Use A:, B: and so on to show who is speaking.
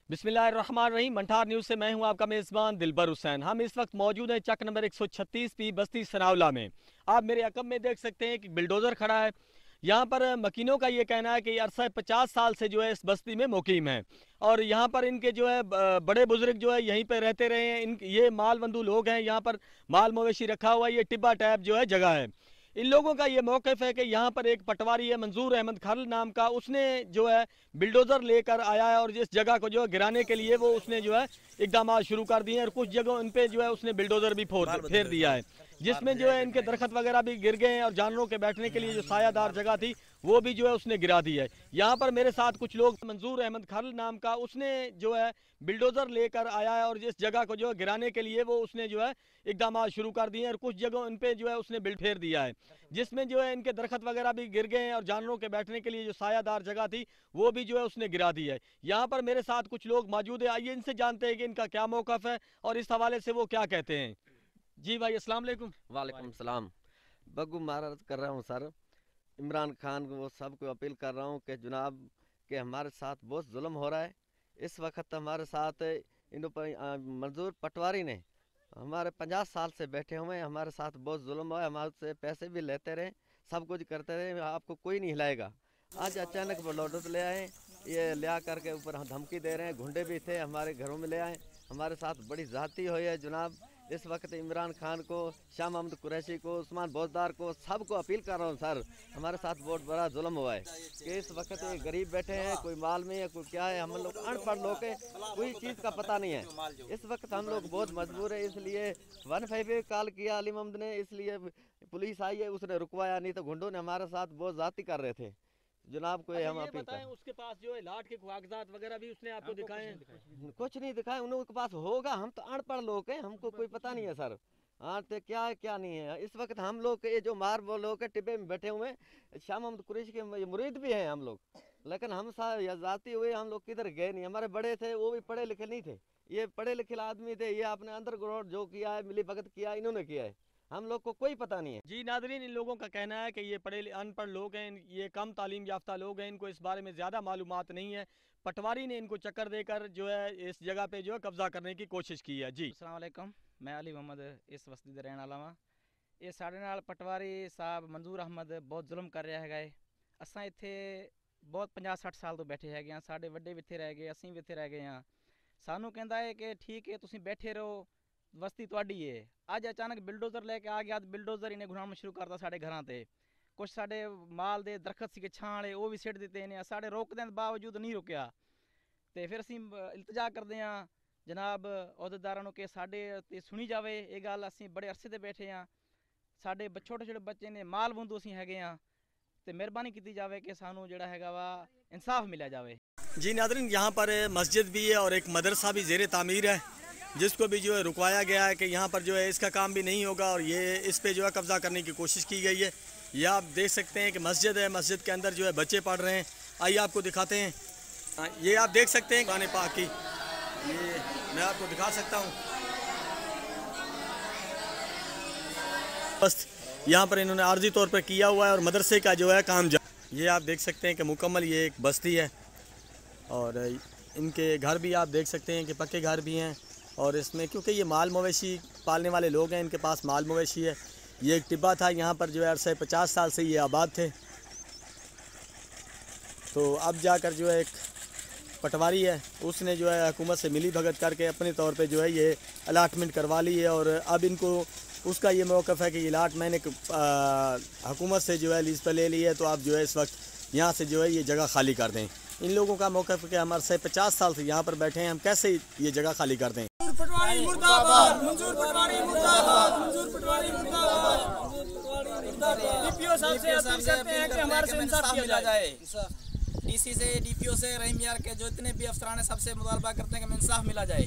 A: बिस्मिल्लाहिर्रहमानिर्रहीम। मंठार न्यूज़ से मैं हूं आपका मेज़बान दिलबर हुसैन। हम इस वक्त मौजूद हैं चक नंबर 136 पी बस्ती सनावला में। आप मेरे अकब में देख सकते हैं कि बिल्डोज़र खड़ा है। यहाँ पर मकीनों का ये कहना है कि अरसा 50 साल से जो है इस बस्ती में मुकीम है और यहाँ पर इनके जो है बड़े बुजुर्ग जो है यहीं पर रहते रहे हैं। इन ये मालबंदू लोग हैं, यहाँ पर माल मवेशी रखा हुआ है। ये टिब्बा टैप जो है जगह है। इन लोगों का ये मौक़िफ़ है कि यहाँ पर एक पटवारी है मंजूर अहमद खरल नाम का, उसने जो है बिल्डोज़र लेकर आया है और जिस जगह को जो है गिराने के लिए वो उसने जो है इकदाम शुरू कर दिए हैं और कुछ जगहों इन पे जो है उसने बिल्डोज़र भी फेर दिया है, जिसमें जो है इनके दरख्त वगैरह भी गिर गए हैं और जानवरों के बैठने के लिए जो सायादार जगह थी वो भी जो है उसने गिरा दी है। यहाँ पर मेरे साथ कुछ लोग, मंजूर अहमद खरल नाम का, उसने जो है बिल्डोज़र लेकर आया है और जिस जगह को जो है गिराने के लिए वो उसने जो है इकदाम शुरू कर दिए हैं और कुछ जगहों इन पे जो है उसने बिल्ड फेर दिया है, जिसमें जो है इनके दरख्त वगैरह भी गिर गए हैं और जानवरों के बैठने के लिए जो सायादार जगह थी वो भी जो है उसने गिरा दी है। यहाँ पर मेरे साथ कुछ लोग मौजूद है, आइए इनसे जानते हैं कि इनका क्या मौक़िफ़ है और इस हवाले से वो क्या कहते हैं। जी भाई, अस्सलाम वालेकुम।
B: वालेकुम सलाम। बगु महाराज कर रहा हूँ सर। इमरान खान को सबको अपील कर रहा हूँ कि जनाब के हमारे साथ बहुत जुल्म हो रहा है। इस वक्त हमारे साथ इन मंजूर पटवारी ने हमारे 50 साल से बैठे हुए हैं, हमारे साथ बहुत जुल्म हुआ है। हमारे से पैसे भी लेते रहे, सब कुछ करते रहे, आपको कोई नहीं हिलाएगा। आज अचानक वो लौटत ले आए, ये ले आ करके ऊपर धमकी दे रहे हैं। गुंडे भी थे हमारे घरों में ले आए, हमारे साथ बड़ी ज़्यादती हुई है जनाब। इस वक्त इमरान खान को, शाह महमूद कुरैशी को, उस्मान बोजदार को, सबको अपील कर रहा हूँ सर, हमारे साथ बहुत बड़ा जुल्म हुआ है कि इस वक्त ये गरीब बैठे हैं, कोई माल में है, कोई क्या है। हम लोग अनपढ़ लोग हैं, कोई चीज़ का पता नहीं है। इस वक्त हम लोग बहुत मजबूर है, इसलिए 155 कॉल किया अली मोहम्मद ने, इसलिए पुलिस आई है, उसने रुकवाया, नहीं तो गुंडों ने हमारे साथ बहुत ज़्यादती कर रहे थे जनाब को। हम अपील
A: बताएं, उसके पास जो है लाट के कागजात वगैरह भी उसने आपको दिखाए हैं?
B: कुछ नहीं दिखाए, उनके पास होगा, हम तो अनपढ़ लोग हैं, हमको कोई पता नहीं है सर। हाँ तो क्या है क्या नहीं है। इस वक्त हम लोग ये जो मार वो लोग टिब्बे में बैठे हुए हैं, शाह महमूद कुरैशी के मुरीद भी हैं हम लोग, लेकिन हम जाती हुए हम लोग किधर गए नहीं। हमारे बड़े थे वो भी पढ़े लिखे नहीं थे, ये पढ़े लिखे आदमी थे, ये आपने अंडरग्राउंड जो किया है, मिली भगत किया, इन्होंने किया है, हम लोग को कोई पता नहीं है।
A: जी नादरीन, इन लोगों का कहना है कि ये पढ़े अनपढ़ लोग हैं, ये कम तालीम याफ्ता लोग हैं, इनको इस बारे में ज़्यादा मालूमात नहीं है। पटवारी ने इनको चक्कर देकर जो है इस जगह पे जो है कब्जा करने की कोशिश की है। जी
C: अस्सलाम वालेकुम, मैं अली मोहम्मद इस बस्ती दे रहने वाला हाँ। ये साढ़े नाल पटवारी साहब मंजूर अहमद बहुत जुल्म कर रहा है। असा इत्थे बहुत 50-60 साल तो बैठे है, साढ़े वड्डे भी इत्थे रह गए, असीं भी इत्थे रह गए हाँ। सानू कहता है कि ठीक है तुसीं बैठे रहो, बस्ती तुहाडी है। अज अचानक बिल्डोज़र लेके आ गया, बिल्डोज़र इन्हें घुनाना शुरू करता साढ़े घरां ते। कुछ साढ़े माल दे दरखत सी छां वाले वो भी सिट दिते इन्हें, साढ़े रोकने के बावजूद नहीं रुकया। तो फिर असीं इल्तजा करते हैं जनाब अहुदेदारां कि साढ़े ते सुनी जाए ये गल। असीं बड़े अरसे ते बैठे हाँ, साढ़े छोटे छोटे बच्चे ने, माल बंधु असीं हैगे हाँ, तो मेहरबानी की जाए कि सानू जिहड़ा हैगा वा इंसाफ मिलिया जाए।
A: जी नादरीन, यहाँ पर मस्जिद भी है और एक मदरसा भी ज़ेर तामीर है, जिसको भी जो है रुकवाया गया है कि यहाँ पर जो है इसका काम भी नहीं होगा और ये इस पे जो है कब्ज़ा करने की कोशिश की गई है। ये आप देख सकते हैं कि मस्जिद है, मस्जिद के अंदर जो है बच्चे पढ़ रहे हैं। आइए आपको दिखाते हैं। ये आप देख सकते हैं गाने पाक की, ये मैं आपको दिखा सकता हूँ। बस यहाँ पर इन्होंने आर्जी तौर पर किया हुआ है और मदरसे का जो है काम ये आप देख सकते हैं कि मुकम्मल ये एक बस्ती है और इनके घर भी आप देख सकते हैं कि पक्के घर भी हैं। और इसमें क्योंकि ये माल मवेशी पालने वाले लोग हैं, इनके पास माल मवेशी है। ये एक टिब्बा था, यहाँ पर जो है अरसे 50 साल से ये आबाद थे। तो अब जाकर जो है एक पटवारी है, उसने जो है हुकूमत से मिली भगत करके अपने तौर पे जो है ये अलाटमेंट करवा ली है और अब इनको उसका ये मौक़िफ़ है कि ये अलाट मैंने हुकूमत से जो है लीज़ पर ले ली है, तो आप जो है इस वक्त यहाँ से जो है ये जगह खाली कर दें। इन लोगों का मौक़िफ़ कि हमारे से 50 साल से यहाँ पर बैठे हैं, हम कैसे ये जगह खाली कर दें।
D: पटवारी मुर्दाबाद, मंजूर पटवारी मुर्दाबाद, मंजूर पटवारी मुर्दाबाद। डीपीओ साहब से अपील करते हैं कि हमारे से इंसाफ किया जाए।
C: डीसी से, डीपीओ से, रहीम यार के जो इतने भी अफसरान हैं सबसे मुतालबा करते हैं कि इंसाफ मिला जाए।